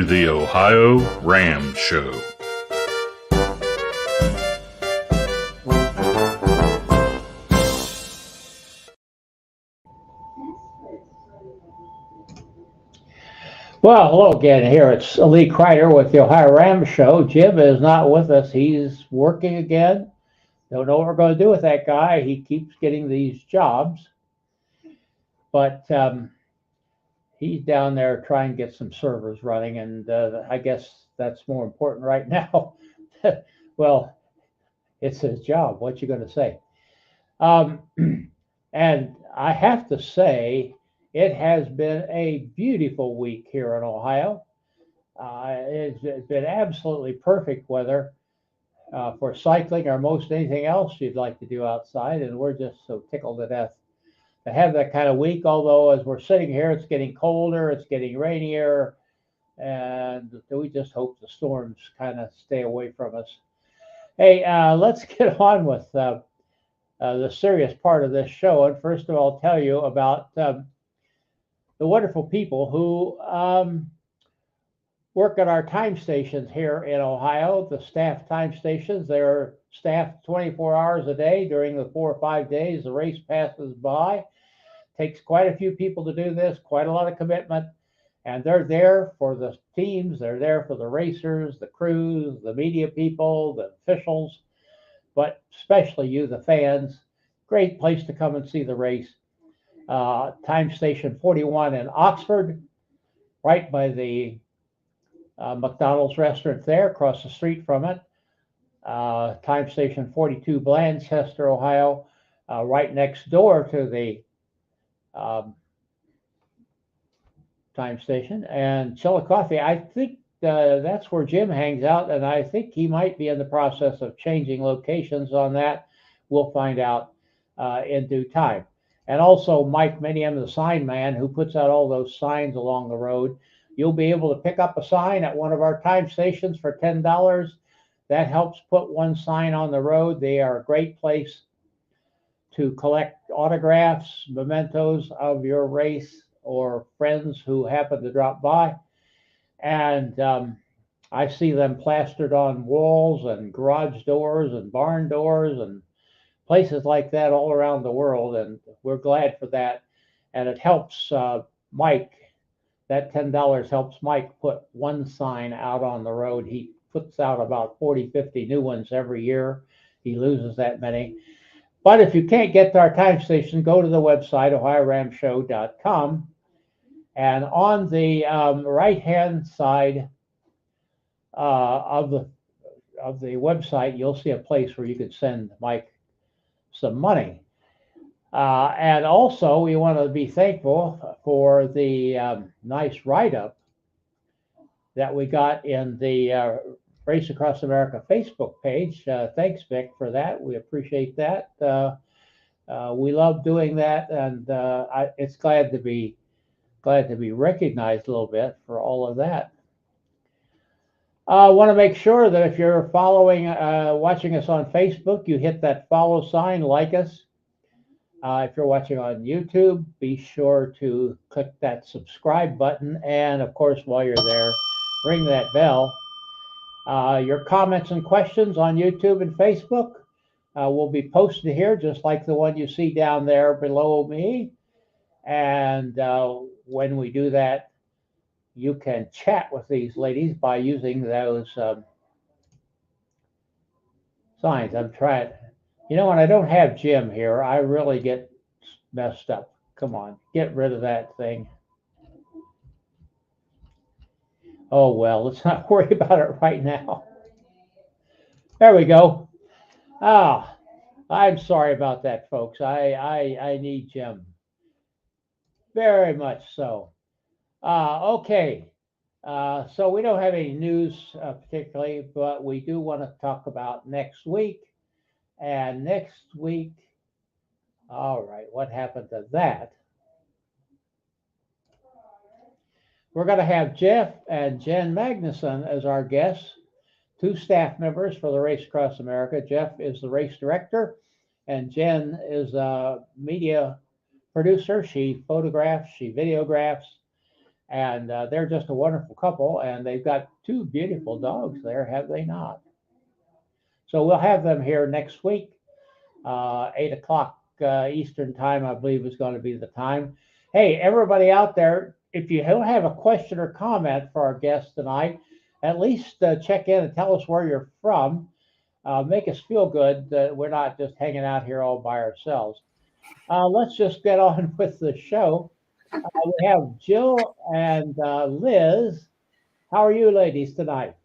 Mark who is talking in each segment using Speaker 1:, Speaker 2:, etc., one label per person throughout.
Speaker 1: to the OhioRAAM Show.
Speaker 2: Well, hello again. Here it's Lee Kreider with the OhioRAAM Show. Jim is not with us. He's working again. Don't know what we're going to do with that guy. He keeps getting these jobs, but he's down there trying to get some servers running, and I guess that's more important right now. Well, it's his job. What you going to say? And I have to say, it has been a beautiful week here in Ohio. It's been absolutely perfect weather for cycling or most anything else you'd like to do outside, and we're just so tickled to death to have that kind of week. Although as we're sitting here, it's getting colder, it's getting rainier, and we just hope the storms kind of stay away from us. Hey, let's get on with the serious part of this show, and first of all, tell you about the wonderful people who work at our time stations here in Ohio, the staff time stations. They're staffed 24 hours a day during the 4 or 5 days the race passes by. Takes quite a few people to do this, quite a lot of commitment, and they're there for the teams, they're there for the racers, the crews, the media people, the officials, but especially you, the fans. Great place to come and see the race. Time Station 41 in Oxford, right by the McDonald's restaurant there, across the street from it. Time Station 42 Blanchester, Ohio, right next door to the time station. And Chillicothe, I think that's where Jim hangs out, and I think he might be in the process of changing locations on that. We'll find out in due time. And also Mike Minium, the sign man, who puts out all those signs along the road. You'll be able to pick up a sign at one of our time stations for $10. That helps put one sign on the road. They are a great place to collect autographs, mementos of your race, or friends who happen to drop by. And I see them plastered on walls and garage doors and barn doors and places like that all around the world, and we're glad for that. And it helps Mike. That $10 helps Mike put one sign out on the road. He puts out about 40, 50 new ones every year. He loses that many. But if you can't get to our time station, go to the website, OhioRAAMShow.com. And on the right-hand side of the website, you'll see a place where you can send Mike some money. And also, we want to be thankful for the nice write-up that we got in the Race Across America Facebook page. Thanks, Vic, for that. We appreciate that. We love doing that, and it's glad to be recognized a little bit for all of that. I want to make sure that if you're watching us on Facebook, you hit that follow sign, like us. If you're watching on YouTube, be sure to click that subscribe button. And of course, while you're there, ring that bell. Your comments and questions on YouTube and Facebook will be posted here, just like the one you see down there below me. And when we do that, you can chat with these ladies by using those signs. I'm trying. When I don't have Jim here, I really get messed up. Come on, get rid of that thing. Oh, well, let's not worry about it right now. There we go. I'm sorry about that, folks. I need Jim. Very much so. Okay. So we don't have any news particularly, but we do want to talk about next week. And next week, all right, what happened to that? We're going to have Jeff and Jen Magnuson as our guests, two staff members for the Race Across America. Jeff is the race director, and Jen is a media producer. She photographs, she videographs, And they're just a wonderful couple, and they've got two beautiful dogs there, have they not? So we'll have them here next week, 8 o'clock Eastern time, I believe is going to be the time. Hey, everybody out there, if you have a question or comment for our guest tonight, at least check in and tell us where you're from. Make us feel good that we're not just hanging out here all by ourselves. Let's just get on with the show. We have Jill and Liz. How are you ladies tonight?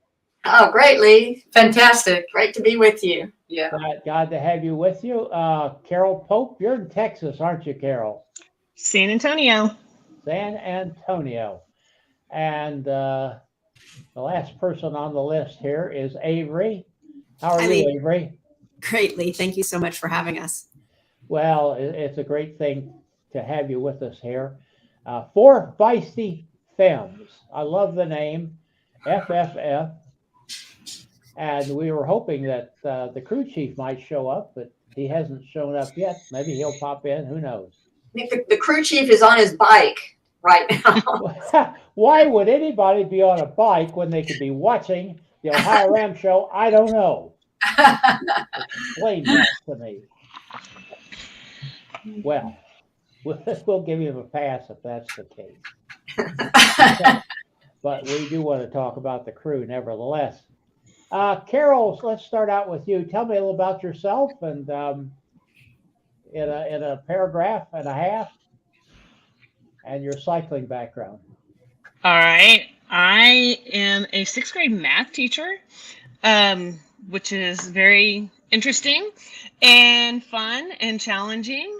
Speaker 3: Oh, great, Lee. Fantastic. Great to be with you. Yeah.
Speaker 2: Glad to have you with you. Carol Pope, you're in Texas, aren't you, Carol?
Speaker 4: San Antonio.
Speaker 2: San Antonio. And the last person on the list here is Avery. How are you, Avery?
Speaker 5: Great, Lee. Thank you so much for having us.
Speaker 2: Well, it's a great thing to have you with us here. Four Feisty Femmes. I love the name, FFF. And we were hoping that the crew chief might show up, but he hasn't shown up yet. Maybe he'll pop in. Who knows?
Speaker 3: I think the crew chief is on his bike right now.
Speaker 2: Why would anybody be on a bike when they could be watching the OhioRAAM Show? I don't know. Explain that to me. Well, we'll give him a pass if that's the case. But we do want to talk about the crew nevertheless. Carol, let's start out with you. Tell me a little about yourself and in a paragraph and a half and your cycling background.
Speaker 4: All right. I am a sixth grade math teacher, which is very interesting and fun and challenging.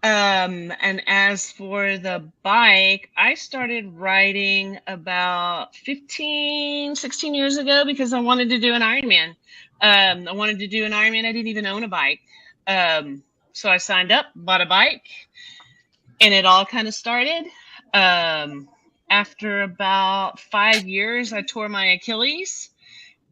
Speaker 4: And as for the bike, I started riding about 16 years ago because I wanted to do an Ironman. I didn't even own a bike. So I signed up, bought a bike, and it all kind of started. After about 5 years, I tore my Achilles.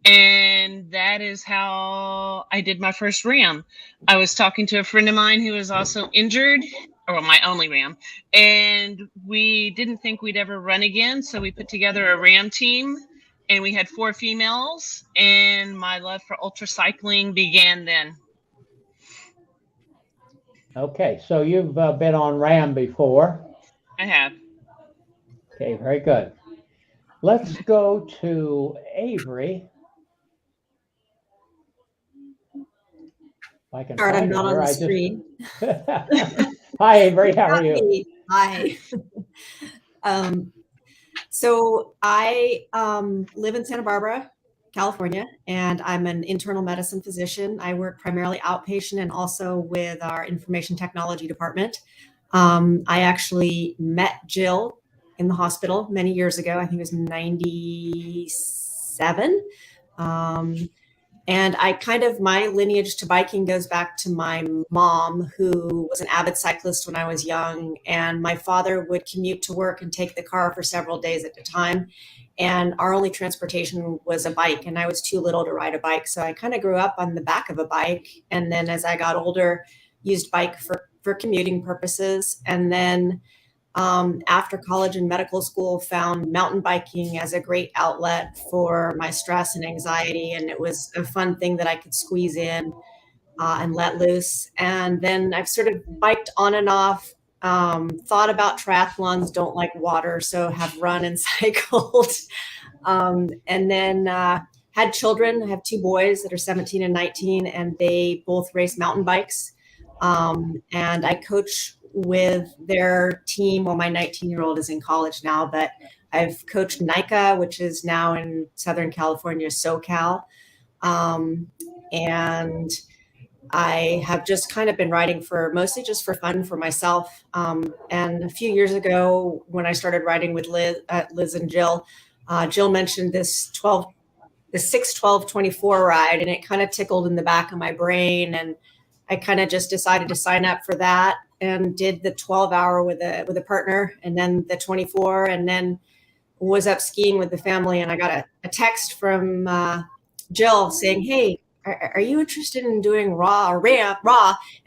Speaker 4: And that is how I did my first RAM. I was talking to a friend of mine who was also injured, or my only RAM, and we didn't think we'd ever run again. So we put together a RAM team, and we had 4 females, and my love for ultra cycling began then.
Speaker 2: Okay, so you've been on RAM before.
Speaker 4: I have.
Speaker 2: Okay, very good. Let's go to Avery. I can
Speaker 5: I'm
Speaker 2: find
Speaker 5: not
Speaker 2: her.
Speaker 5: on the screen.
Speaker 2: Hi, Avery. How are you?
Speaker 5: Hi. So I live in Santa Barbara, California, and I'm an internal medicine physician. I work primarily outpatient and also with our information technology department. I actually met Jill in the hospital many years ago. I think it was 97. And my lineage to biking goes back to my mom, who was an avid cyclist when I was young. And my father would commute to work and take the car for several days at a time. And our only transportation was a bike. And I was too little to ride a bike. So I kind of grew up on the back of a bike. And then as I got older, used bike for commuting purposes. And then after college and medical school, found mountain biking as a great outlet for my stress and anxiety. And it was a fun thing that I could squeeze in and let loose. And then I've sort of biked on and off, thought about triathlons, don't like water, so have run and cycled. And then had children. I have 2 boys that are 17 and 19, and they both race mountain bikes. And I coach with their team. Well, my 19-year-old is in college now, but I've coached NICA, which is now in Southern California, SoCal. And I have just kind of been riding mostly just for fun for myself. And a few years ago, when I started riding with Liz and Jill, Jill mentioned this 6-12-24 ride, and it kind of tickled in the back of my brain. And I kind of just decided to sign up for that and did the 12-hour with a partner, and then the 24, and then was up skiing with the family. And I got a text from Jill saying, "Hey, are you interested in doing raw?"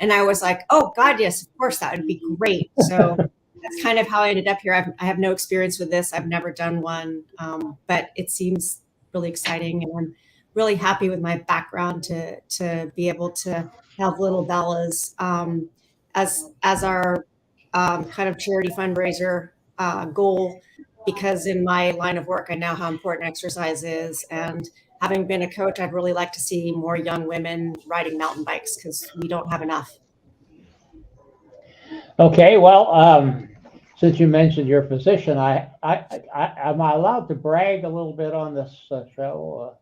Speaker 5: And I was like, "Oh God, yes, of course, that would be great." So that's kind of how I ended up here. I have no experience with this. I've never done one, but it seems really exciting, and I'm really happy with my background to be able to have Little Belles as our kind of charity fundraiser goal, because in my line of work, I know how important exercise is, and having been a coach, I'd really like to see more young women riding mountain bikes because we don't have enough.
Speaker 2: Okay, well, since you mentioned your position, am I allowed to brag a little bit on this show?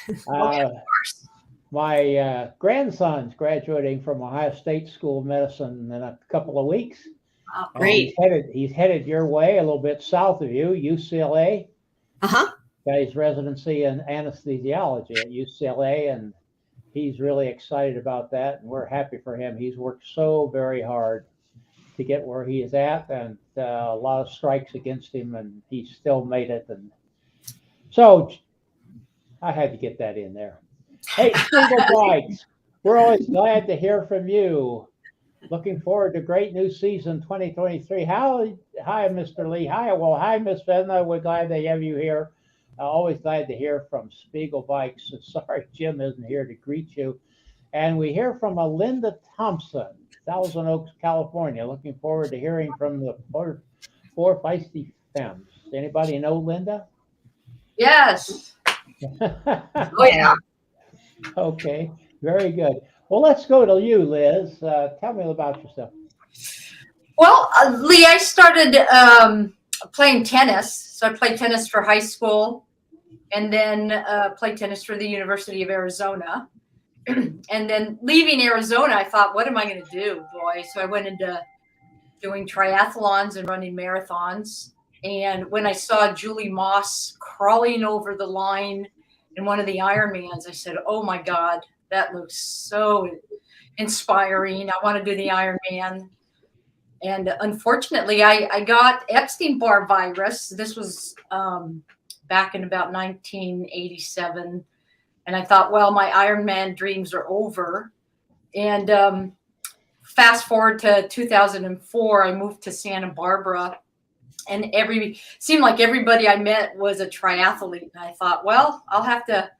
Speaker 3: Okay, of course.
Speaker 2: My grandson's graduating from Ohio State School of Medicine in a couple of weeks.
Speaker 3: Oh,
Speaker 5: Great.
Speaker 2: He's headed your way, a little bit south of you, UCLA.
Speaker 5: Uh-huh.
Speaker 2: Got his residency in anesthesiology at UCLA, and he's really excited about that, and we're happy for him. He's worked so very hard to get where he is at, and a lot of strikes against him, and he still made it. And so I had to get that in there. Hey, Single Bikes, we're always glad to hear from you. Looking forward to great new season 2023. Hi, Mr. Lee. Hi, Miss Vesna. We're glad to have you here. Always glad to hear from Spiegel Bikes. Sorry, Jim isn't here to greet you. And we hear from a Linda Thompson, Thousand Oaks, California. Looking forward to hearing from the Four Feisty Femmes. Anybody know Linda?
Speaker 3: Yes. Oh, yeah.
Speaker 2: Okay, very good. Well, let's go to you, Liz. Tell me about yourself.
Speaker 3: Well, Lee, I started playing tennis. So I played tennis for high school, and then played tennis for the University of Arizona. And then leaving Arizona, I thought, what am I going to do, boy? So I went into doing triathlons and running marathons. And when I saw Julie Moss crawling over the line in one of the Ironmans, I said, oh my God, that looks so inspiring. I want to do the Ironman. And unfortunately, I got Epstein-Barr virus. This was back in about 1987. And I thought, well, my Ironman dreams are over. And fast forward to 2004, I moved to Santa Barbara. And seemed like everybody I met was a triathlete. And I thought, well, I'll have to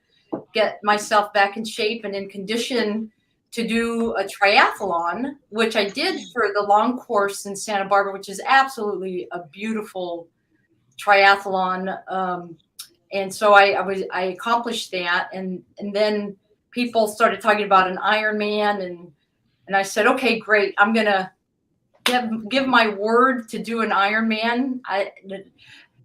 Speaker 3: get myself back in shape and in condition to do a triathlon, which I did for the long course in Santa Barbara, which is absolutely a beautiful triathlon. And so I accomplished that. And then people started talking about an Ironman, and I said, okay, great. I'm going to give my word to do an Ironman.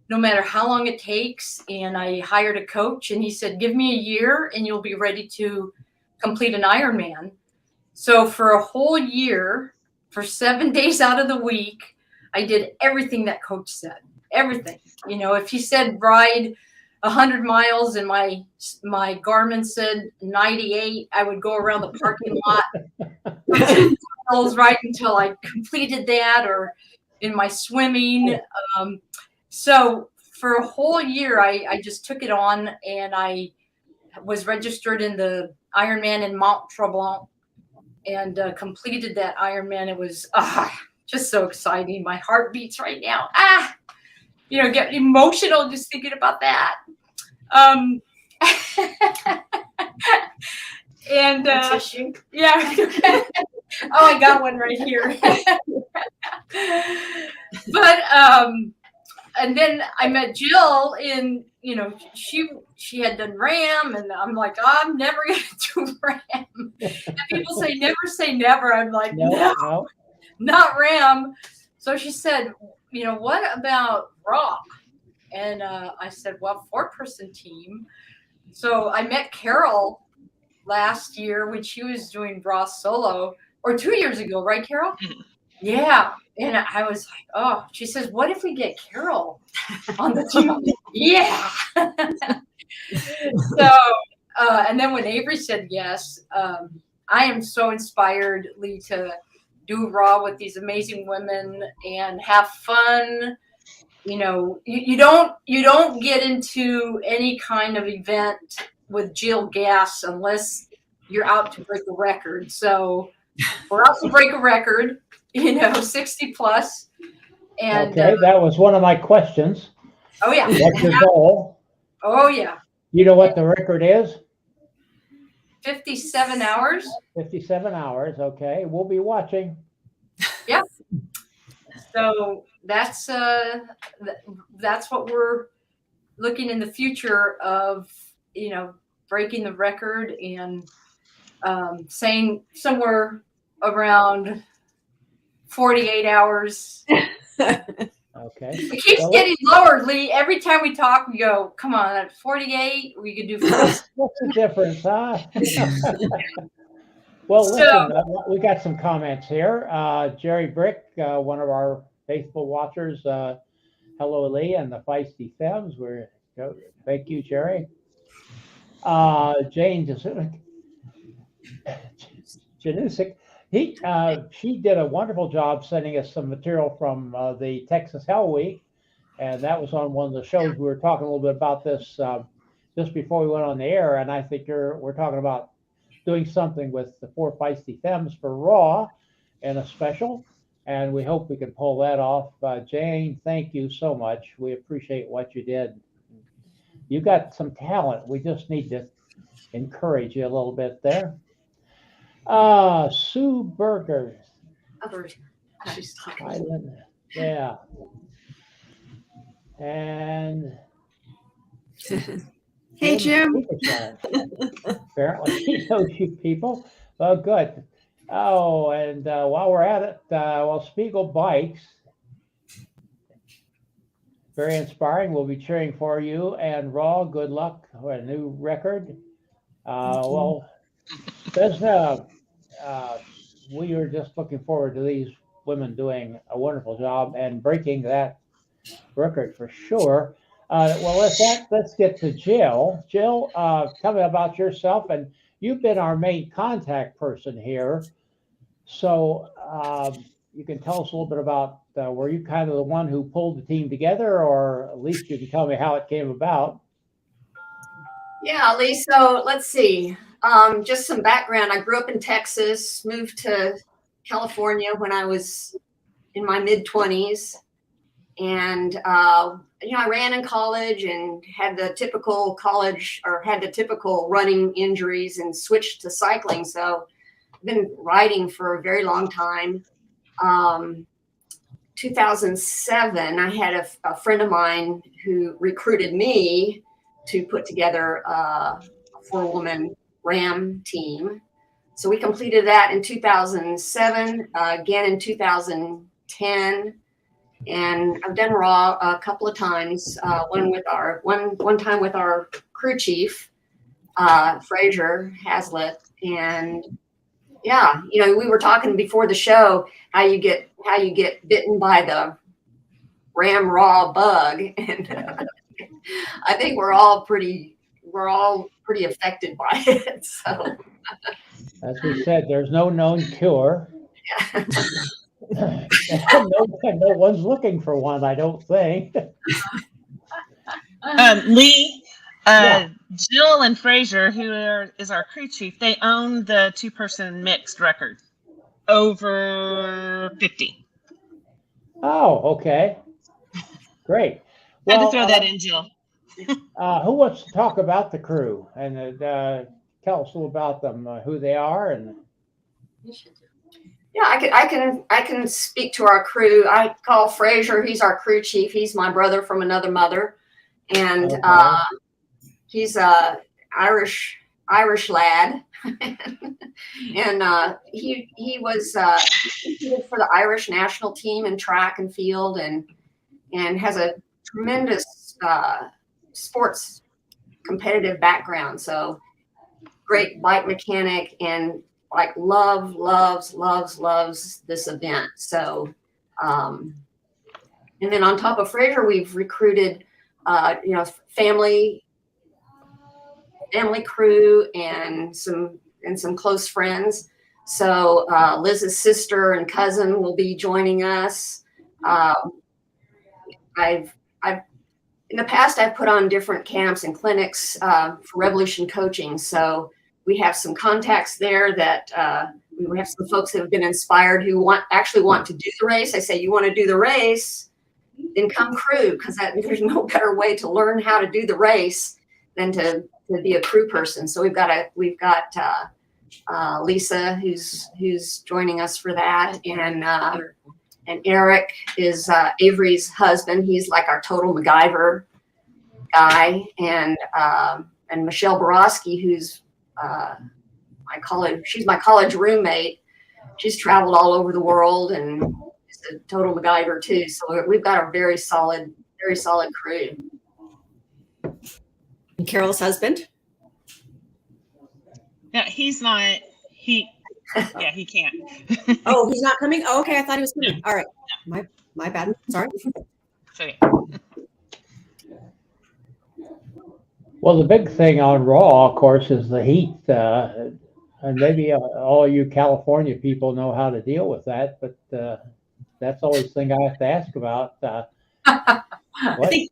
Speaker 3: No matter how long it takes. And I hired a coach, and he said, give me a year and you'll be ready to complete an Ironman. So for a whole year, for 7 days out of the week, I did everything that coach said, everything. You know, if he said ride 100 miles and my Garmin said 98, I would go around the parking lot right until I completed that, or in my swimming. So for a whole year, I just took it on, and I was registered in the Ironman in Mont Tremblant, and completed that Ironman. It was just so exciting. My heart beats right now. Get emotional just thinking about that. And yeah. Oh, I got one right here. But and then I met Jill in, she had done RAM, and I'm like, I'm never going to do RAM. And people say never. I'm like, no, not RAM. So she said, what about RAAM? And I said, well, 4-person team. So I met Carol last year when she was doing RAAM solo, or 2 years ago, right, Carol? Yeah. And I was like, oh, she says, what if we get Carol on the team? Yeah. So, and then when Avery said yes, I am so inspired, Lee, to do RAAM with these amazing women and have fun. You don't get into any kind of event with Jill Gass unless you're out to break a record. So we're out to break a record, 60 plus. And
Speaker 2: Okay, that was one of my questions.
Speaker 3: oh yeah,
Speaker 2: What's your goal?
Speaker 3: oh yeah,
Speaker 2: You know what the record is?
Speaker 3: 57 hours.
Speaker 2: 57 hours. Okay, we'll be watching.
Speaker 3: Yeah. So that's what we're looking in the future of, breaking the record and saying somewhere around 48 hours.
Speaker 2: Okay.
Speaker 3: It keeps
Speaker 2: Well,
Speaker 3: getting lower, Lee. Every time we talk, we go, come on, at 48, we could do 40.
Speaker 2: what's the difference, huh? Well, listen, we got some comments here. Jerry Brick, one of our faithful watchers. Hello, Lee, and the Feisty Femmes. Thank you, Jerry. Jane Janusik, she did a wonderful job sending us some material from the Texas Hell Week, and that was on one of the shows. We were talking a little bit about this just before we went on the air, and I think we're talking about doing something with the Four Feisty Femmes for Raw and a special, and we hope we can pull that off. Jane, thank you so much. We appreciate what you did. You got some talent. We just need to encourage you a little bit there. Sue Burgers. Island. Yeah. And
Speaker 5: Hey, Jim.
Speaker 2: Apparently he knows you people. Oh, good. Oh, and while we're at it, Spiegel Bikes, very inspiring. We'll be cheering for you. And Raw, good luck for a new record. Desna, we are just looking forward to these women doing a wonderful job and breaking that record for sure. Let's get to Jill. Jill, tell me about yourself. And you've been our main contact person here. So you can tell us a little bit about, were you kind of the one who pulled the team together, or at least you can tell me how it came about?
Speaker 6: Yeah, Lee, so let's see. Just some background. I grew up in Texas, moved to California when I was in my mid-20s. And, I ran in college and had the typical running injuries and switched to cycling. So I've been riding for a very long time. 2007, I had a friend of mine who recruited me to put together a 4-woman RAM team. So we completed that in 2007, again in 2010. And I've done Raw a couple of times. One time with our crew chief, Fraser Hazlitt, and yeah, we were talking before the show how you get bitten by the RAM Raw bug, and I think we're all pretty affected by it. So,
Speaker 2: as we said, there's no known cure.
Speaker 6: Yeah.
Speaker 2: No one's looking for one, I don't think.
Speaker 4: Lee, Jill and Fraser, who is our crew chief, they own the 2-person mixed record, over 50.
Speaker 2: Oh, okay. Great.
Speaker 4: Had to throw that in, Jill.
Speaker 2: Who wants to talk about the crew and tell us a little about them, who they are, and
Speaker 6: yeah, I can speak to our crew. I call Fraser. He's our crew chief. He's my brother from another mother, and
Speaker 2: okay.
Speaker 6: He's a Irish lad, and he was for the Irish national team in track and field, and has a tremendous sports competitive background. So great bike mechanic and loves this event. So, and then on top of Fraser, we've recruited, family crew and some close friends. So Liz's sister and cousin will be joining us. In the past, I've put on different camps and clinics for Revolution Coaching. So we have some contacts there that we have some folks that have been inspired who want to do the race. I say, you want to do the race? then come crew, because there's no better way to learn how to do the race than to be a crew person. So we've got Lisa who's joining us for that, and Eric is Avery's husband. He's like our total MacGyver guy, and Michelle Borowski, who's she's my college roommate. She's traveled all over the world and is a total MacGyver too. So we've got a very solid crew.
Speaker 5: And Carol's husband?
Speaker 4: Yeah, he's not. He can't.
Speaker 5: Oh, he's not coming? Oh, okay. I thought he was coming. All right. My bad. Sorry.
Speaker 4: Okay.
Speaker 2: Well, the big thing on Raw, of course, is the heat. And maybe all you California people know how to deal with that, but that's always the thing I have to ask about.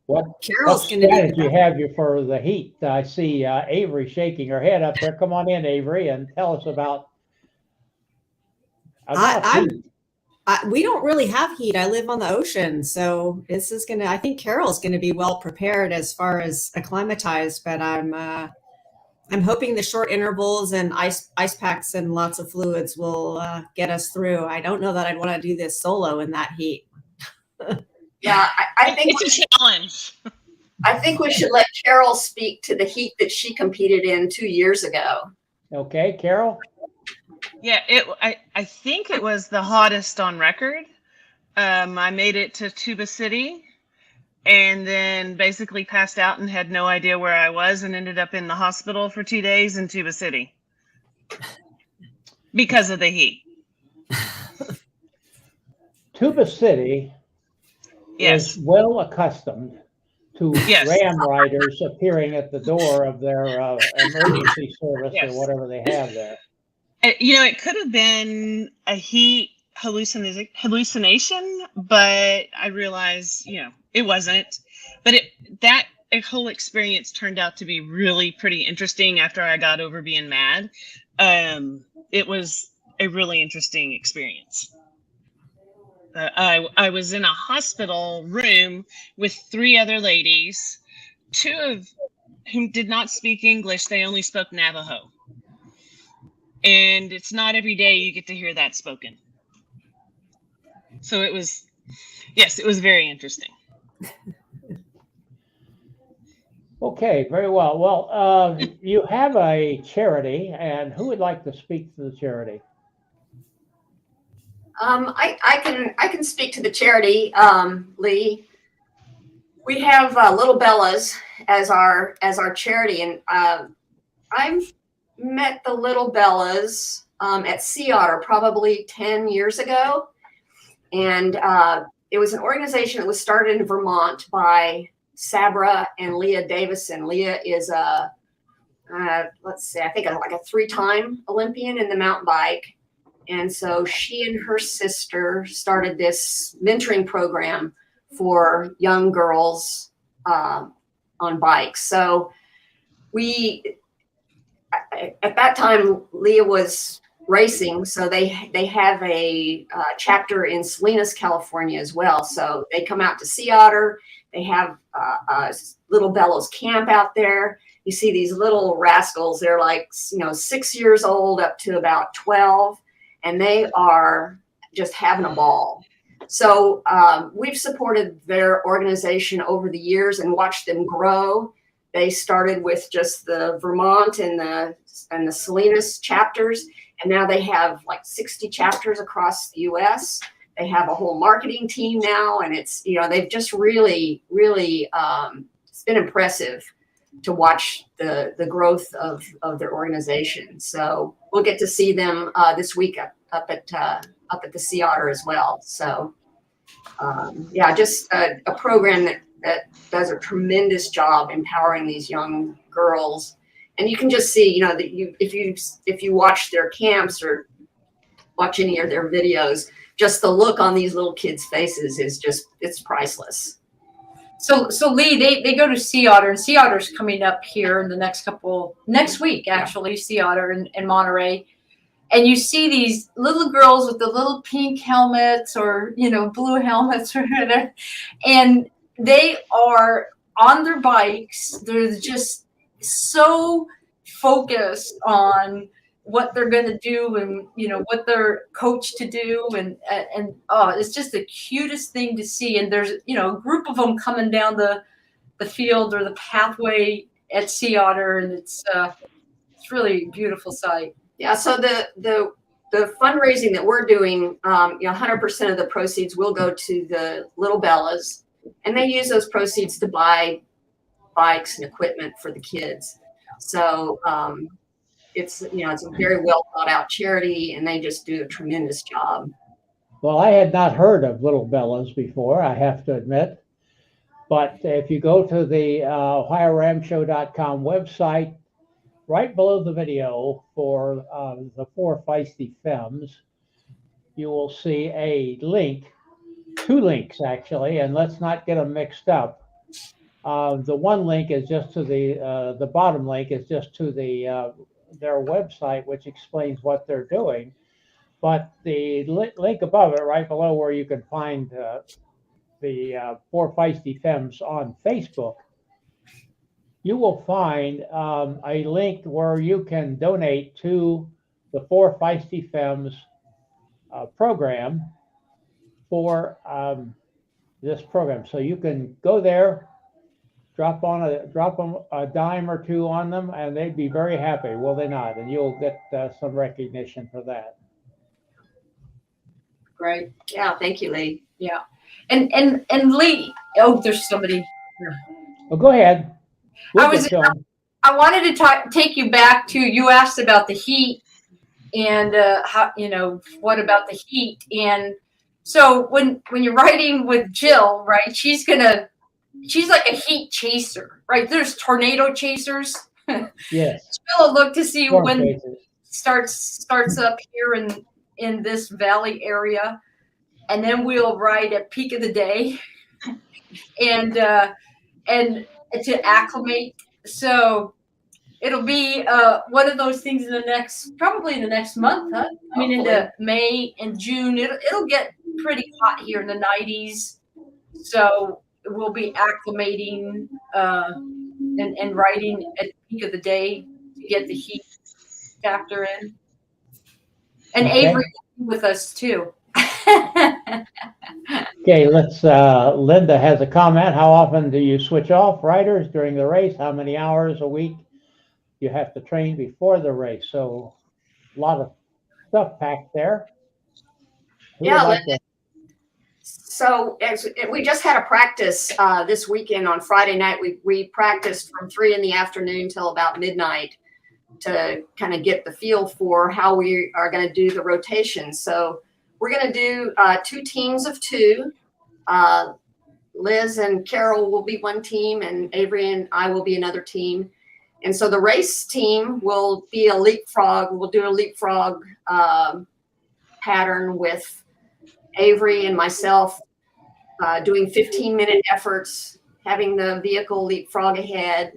Speaker 2: What
Speaker 5: Carol's going
Speaker 2: strategy have you for the heat? I see Avery shaking her head up there. Come on in, Avery, and tell us about heat.
Speaker 5: We don't really have heat. I live on the ocean, so this is I think Carol's gonna be well prepared as far as acclimatized. But I'm hoping the short intervals and ice packs and lots of fluids will get us through. I don't know that I'd want to do this solo in that heat.
Speaker 6: Yeah, I think
Speaker 4: it's a challenge.
Speaker 6: I think we should let Carol speak to the heat that she competed in 2 years ago.
Speaker 2: Okay, Carol.
Speaker 4: Yeah, I think it was the hottest on record. I made it to Tuba City and then basically passed out and had no idea where I was and ended up in the hospital for 2 days in Tuba City because of the heat.
Speaker 2: Tuba City
Speaker 4: Yes.
Speaker 2: is well accustomed to
Speaker 4: Yes.
Speaker 2: ram riders appearing at the door of their emergency service
Speaker 4: Yes.
Speaker 2: or whatever they have there.
Speaker 4: It could have been a heat hallucination, but I realized, it wasn't. But that whole experience turned out to be really pretty interesting after I got over being mad. It was a really interesting experience. I was in a hospital room with 3 other ladies, 2 of whom did not speak English. They only spoke Navajo. And it's not every day you get to hear that spoken. So it was very interesting.
Speaker 2: Okay, very well. Well, you have a charity, and who would like to speak to the charity?
Speaker 6: I can speak to the charity, Lee. We have Little Belles as our charity, and I've met the Little Belles at Sea Otter probably 10 years ago, and it was an organization that was started in Vermont by Sabra and Leah Davison. Leah is I think like a 3-time Olympian in the mountain bike. And so she and her sister started this mentoring program for young girls on bikes. So at that time, Leah was racing. So they have a chapter in Salinas, California as well. So they come out to Sea Otter. They have Little Belles camp out there. You see these little rascals. They're like, 6 years old up to about 12. And they are just having a ball. So we've supported their organization over the years and watched them grow. They started with just the Vermont and the Salinas chapters, and now they have like 60 chapters across the U.S. They have a whole marketing team now, and it's they've just really it's been impressive to watch the growth of their organization. So we'll get to see them this week up at the Sea Otter as well. So just a program that does a tremendous job empowering these young girls. And you can just see, that if you watch their camps or watch any of their videos, just the look on these little kids' faces is it's priceless.
Speaker 3: So Lee, they go to Sea Otter, and Sea Otter's coming up here in the next week, actually, Sea Otter in Monterey. and you see these little girls with the little pink helmets or, blue helmets or whatever, and they are on their bikes. They're just so focused on what they're going to do and, what they're coached to do. And it's just the cutest thing to see. And there's, a group of them coming down the field or the pathway at Sea Otter. And it's really a beautiful sight.
Speaker 6: Yeah. So the fundraising that we're doing, 100% of the proceeds will go to the Little Belles, and they use those proceeds to buy bikes and equipment for the kids. So it's it's a very well thought out charity, and they just do a tremendous job.
Speaker 2: Well, I had not heard of Little Belles before, I have to admit. But if you go to the OhioRAAMShow.com website, right below the video for the Four Feisty Femmes, you will see a link, 2 links actually, and let's not get them mixed up. The one link is just to the bottom link is just to their website, which explains what they're doing. But the link above it, right below where you can find the Four Feisty Femmes on Facebook, you will find a link where you can donate to the Four Feisty Femmes program for this program. So you can go there, drop them a dime or 2 on them, and they'd be very happy, will they not? And you'll get some recognition for that.
Speaker 3: Great.
Speaker 6: Yeah, thank you, Lee.
Speaker 3: Yeah. And Lee, oh, there's somebody here.
Speaker 2: Well, go ahead.
Speaker 3: I wanted to take you back to, you asked about the heat and how, what about the heat? And so when you're riding with Jill, right, she's like a heat chaser, right? There's tornado chasers.
Speaker 2: Yes.
Speaker 3: Jill will look to see
Speaker 2: Storm
Speaker 3: when
Speaker 2: chasers.
Speaker 3: starts up here in this valley area, and then we'll ride at peak of the day, and to acclimate. So it'll be one of those things probably in the next month, huh? I mean, into May and June, it'll get pretty hot here in the 90s. So we'll be acclimating and riding at the peak of the day to get the heat factor in. And
Speaker 2: Okay.
Speaker 3: Avery will be with us too.
Speaker 2: Okay, Linda has a comment. How often do you switch off riders during the race? How many hours a week you have to train before the race? So a lot of stuff packed there.
Speaker 6: So we just had a practice this weekend on Friday night. We practiced from 3 p.m. till about midnight to kind of get the feel for how we are going to do the rotation. So we're going to do 2 teams of 2. Liz and Carol will be one team, and Avery and I will be another team. And so the race team will be a leapfrog. We'll do a leapfrog pattern with Avery and myself doing 15-minute efforts, having the vehicle leapfrog ahead.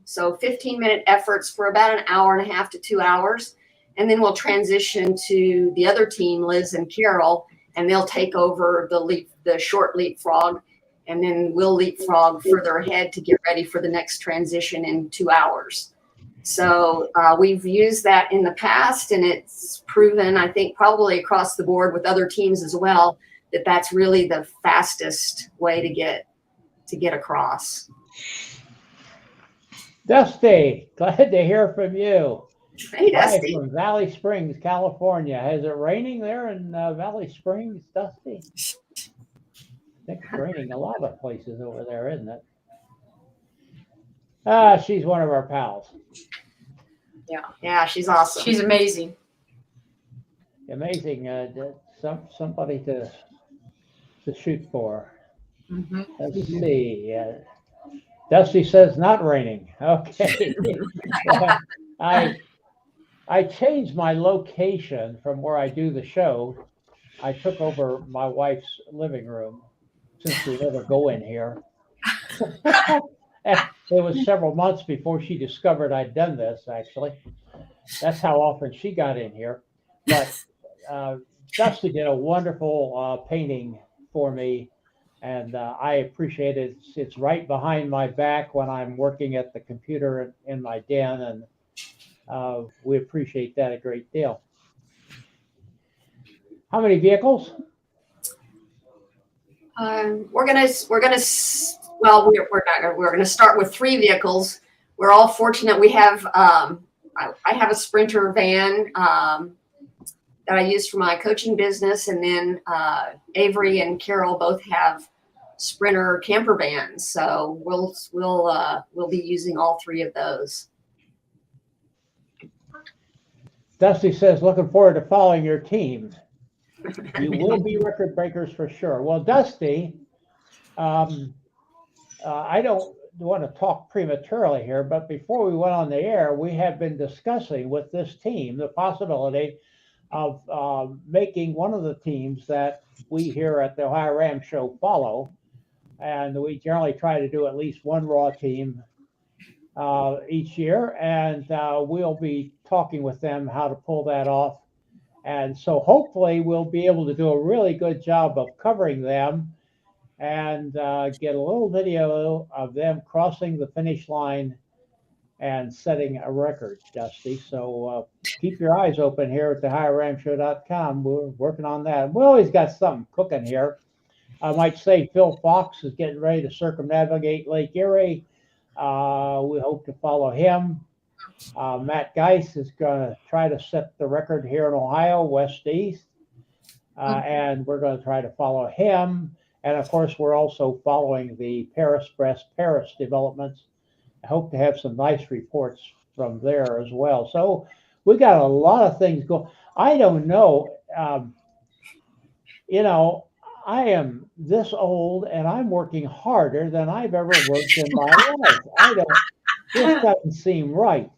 Speaker 6: So 15-minute efforts for about an hour and a half to 2 hours. And then we'll transition to the other team, Liz and Carol, and they'll take over the short leapfrog. And then we'll leapfrog further ahead to get ready for the next transition in 2 hours. So we've used that in the past, and it's proven, I think, probably across the board with other teams as well, that that's really the fastest way to get across.
Speaker 2: Dusty, glad to hear from you.
Speaker 6: Hey, Dusty.
Speaker 2: From Valley Springs, California. Is it raining there in Valley Springs, Dusty? I think it's raining a lot of places over there, isn't it? She's one of our pals.
Speaker 6: Yeah, she's awesome.
Speaker 3: She's amazing.
Speaker 2: Amazing. Somebody to shoot for.
Speaker 3: Mm-hmm.
Speaker 2: Let's see. Dusty says not raining. Okay. I changed my location from where I do the show. I took over my wife's living room since we never go in here. It was several months before she discovered I'd done this, actually. That's how often she got in here. But Dusty did a wonderful painting for me, and I appreciate it. It's right behind my back when I'm working at the computer in my den, and we appreciate that a great deal. How many vehicles?
Speaker 6: We're gonna start with 3 vehicles. We're all fortunate. We have I have a Sprinter van that I use for my coaching business, and then Avery and Carol both have Sprinter camper vans. So we'll be using all 3 of those.
Speaker 2: Dusty says, looking forward to following your team. You will be record breakers for sure. Well, Dusty, I don't want to talk prematurely here, but before we went on the air, we have been discussing with this team the possibility of making one of the teams that we here at the OhioRAAM Show follow. And we generally try to do at least one Raw team each year, and we'll be talking with them how to pull that off. And so hopefully we'll be able to do a really good job of covering them and get a little video of them crossing the finish line and setting a record, Dusty. So keep your eyes open here at the OhioRAAMShow.com. We're working on that. We always got something cooking here. I might say Phil Fox is getting ready to circumnavigate Lake Erie. We hope to follow him. Matt Geis is going to try to set the record here in Ohio, west to east. And we're going to try to follow him. And of course, we're also following the Paris developments. I hope to have some nice reports from there as well. So we got a lot of things going. I don't know. I am this old and I'm working harder than I've ever worked in my life. This doesn't seem right.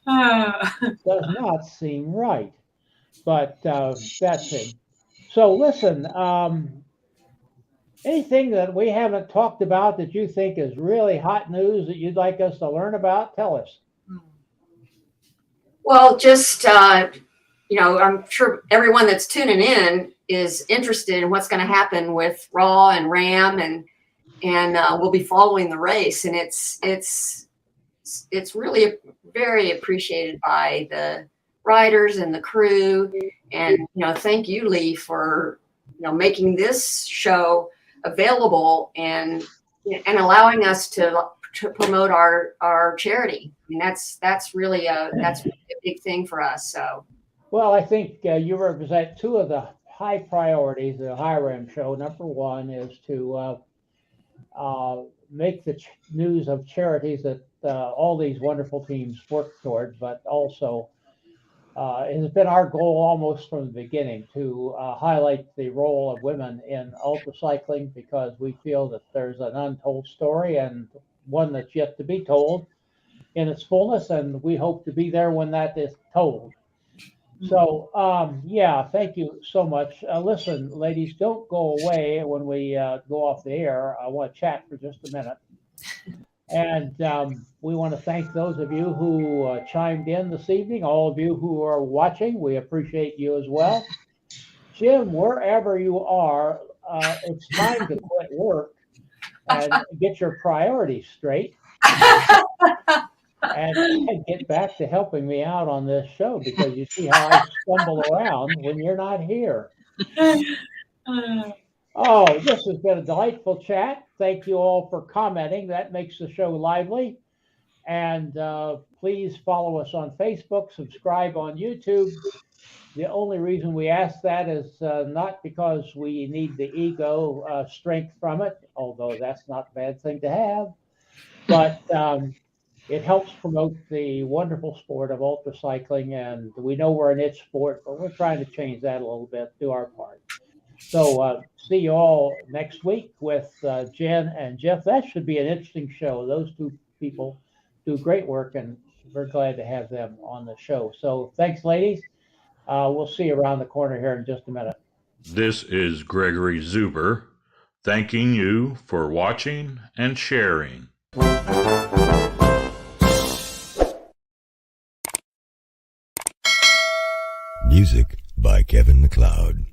Speaker 2: It does not seem right. But that's it. So listen, anything that we haven't talked about that you think is really hot news that you'd like us to learn about? Tell us.
Speaker 6: Well, just, I'm sure everyone that's tuning in is interested in what's going to happen with Raw and RAM, and we'll be following the race. And it's really very appreciated by the riders and the crew. And, thank you, Lee, for, making this show available and allowing us to promote our charity. I mean, that's really a big thing for us. So,
Speaker 2: well, I think you represent 2 of the high priorities of the OhioRAAM Show. Number one is to make the news of charities that all these wonderful teams work toward, but also it has been our goal almost from the beginning to highlight the role of women in ultracycling, because we feel that there's an untold story and one that's yet to be told in its fullness, and we hope to be there when that is told. So, thank you so much. Listen, ladies, don't go away when we go off the air. I want to chat for just a minute. And we want to thank those of you who chimed in this evening, all of you who are watching. We appreciate you as well. Jim, wherever you are, it's time to quit work and get your priorities straight. And get back to helping me out on this show, because you see how I stumble around when you're not here. Oh, this has been a delightful chat. Thank you all for commenting. That makes the show lively. And please follow us on Facebook, subscribe on YouTube. The only reason we ask that is not because we need the ego strength from it, although that's not a bad thing to have, but it helps promote the wonderful sport of ultracycling. And we know we're a niche sport, but we're trying to change that a little bit, do our part. So see you all next week with Jen and Jeff. That should be an interesting show. Those 2 people do great work, and we're glad to have them on the show. So thanks, ladies. We'll see you around the corner here in just a minute.
Speaker 1: This is Gregory Zuber, thanking you for watching and sharing.
Speaker 7: Music by Kevin MacLeod.